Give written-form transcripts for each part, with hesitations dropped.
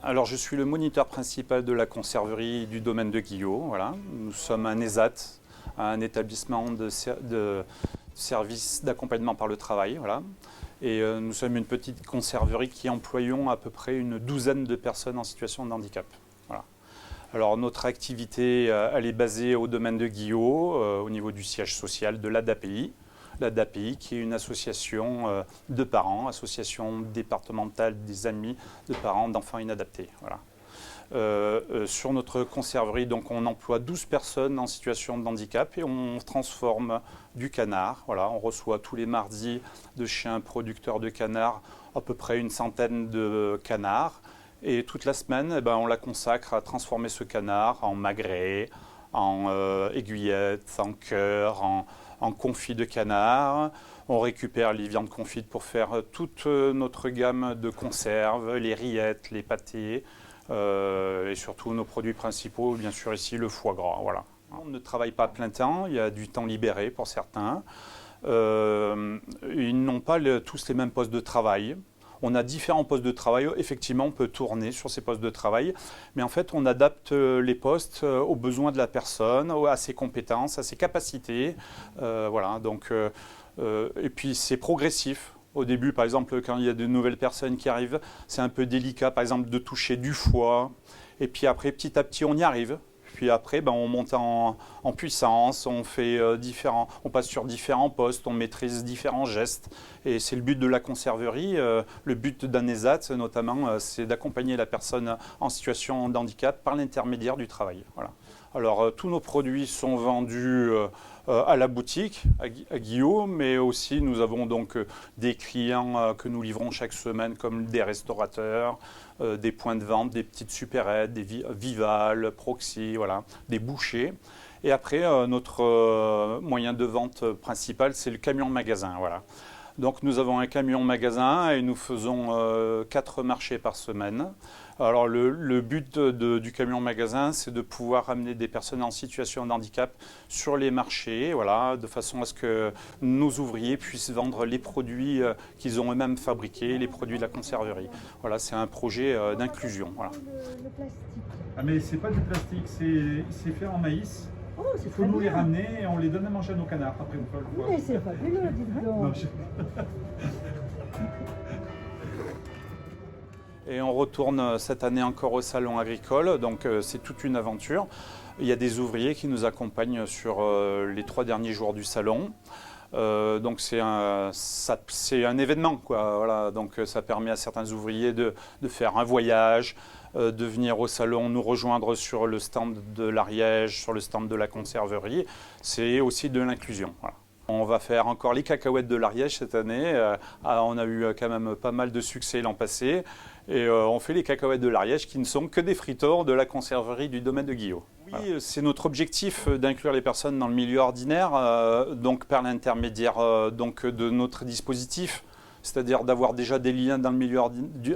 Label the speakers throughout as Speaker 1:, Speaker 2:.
Speaker 1: Alors, je suis le moniteur principal de la conserverie du domaine de Guillot. Voilà. Nous sommes un ESAT, un établissement de service d'accompagnement par le travail. Voilà. Et nous sommes une petite conserverie qui employons à peu près une douzaine de personnes en situation de handicap. Voilà. Alors, notre activité, elle est basée au domaine de Guillot, au niveau du siège social de l'ADAPI. L'ADAPI, qui est une association de parents, association départementale des amis de parents d'enfants inadaptés. Voilà. Sur notre conserverie, donc, on emploie 12 personnes en situation de handicap et on transforme du canard. Voilà, on reçoit tous les mardis de chez un producteur de canards à peu près une centaine de canards. Et toute la semaine, eh ben, on la consacre à transformer ce canard en magret, en aiguillettes, en cœur, en confit de canard. On récupère les viandes confites pour faire toute notre gamme de conserves, les rillettes, les pâtés et surtout nos produits principaux, bien sûr ici le foie gras. Voilà. On ne travaille pas à plein temps, il y a du temps libéré pour certains. Ils n'ont pas tous les mêmes postes de travail. On a différents postes de travail. Effectivement, on peut tourner sur ces postes de travail, mais en fait, on adapte les postes aux besoins de la personne, à ses compétences, à ses capacités. Voilà. Donc, et puis, c'est progressif. Au début, par exemple, quand il y a de nouvelles personnes qui arrivent, c'est un peu délicat, par exemple, de toucher du foie. Et puis après, petit à petit, on y arrive. Puis après, ben, on monte en puissance, on fait on passe sur différents postes, on maîtrise différents gestes. Et c'est le but de la conserverie. Le but d'un ESAT, notamment, c'est d'accompagner la personne en situation de handicap par l'intermédiaire du travail. Voilà. Alors, tous nos produits sont vendus à la boutique, à Guillot, mais aussi nous avons donc des clients que nous livrons chaque semaine, comme des restaurateurs, des points de vente, des petites supérettes, des Vival, Proxy, voilà, des bouchers. Et après, notre moyen de vente principal, c'est le camion magasin. Voilà. Donc nous avons un camion magasin et nous faisons 4 marchés par semaine. Alors le but du camion magasin, c'est de pouvoir amener des personnes en situation de handicap sur les marchés, voilà, de façon à ce que nos ouvriers puissent vendre les produits qu'ils ont eux-mêmes fabriqués, les produits de la conserverie. Voilà, c'est un projet d'inclusion. Voilà.
Speaker 2: Le plastique.
Speaker 3: Ah mais c'est pas du plastique, c'est fait en maïs.
Speaker 2: Oh, c'est
Speaker 3: Il faut
Speaker 2: très
Speaker 3: nous les
Speaker 2: bien.
Speaker 3: ramener et on les donne à manger à nos canards après une fois le fois.
Speaker 2: Mais c'est fabuleux, dites donc.
Speaker 3: Non,
Speaker 1: Et on retourne cette année encore au salon agricole, donc c'est toute une aventure. Il y a des ouvriers qui nous accompagnent sur les 3 derniers jours du salon. Donc c'est un événement, quoi. Voilà. Donc ça permet à certains ouvriers de faire un voyage, de venir au salon, nous rejoindre sur le stand de l'Ariège, sur le stand de la conserverie. C'est aussi de l'inclusion. Voilà. On va faire encore les cacahuètes de l'Ariège cette année. On a eu quand même pas mal de succès l'an passé. Et on fait les cacahuètes de l'Ariège qui ne sont que des friteurs de la conserverie du domaine de Guillot. Oui, voilà. C'est notre objectif d'inclure les personnes dans le milieu ordinaire, donc par l'intermédiaire de notre dispositif, c'est-à-dire d'avoir déjà des liens dans le milieu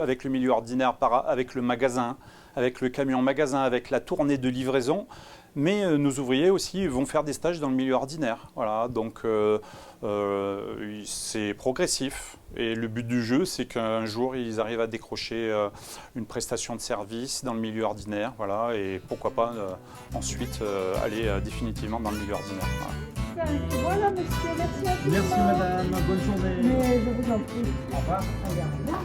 Speaker 1: avec le milieu ordinaire, avec le magasin, avec le camion magasin, avec la tournée de livraison. Mais nos ouvriers aussi vont faire des stages dans le milieu ordinaire. Voilà, donc c'est progressif. Et le but du jeu, c'est qu'un jour, ils arrivent à décrocher une prestation de service dans le milieu ordinaire. Voilà, et pourquoi pas ensuite aller définitivement dans le milieu ordinaire. Voilà.
Speaker 2: Voilà, monsieur, merci à vous.
Speaker 3: Merci madame, bonne journée.
Speaker 2: Mais je vous en prie.
Speaker 3: Au revoir.
Speaker 2: Regardez là.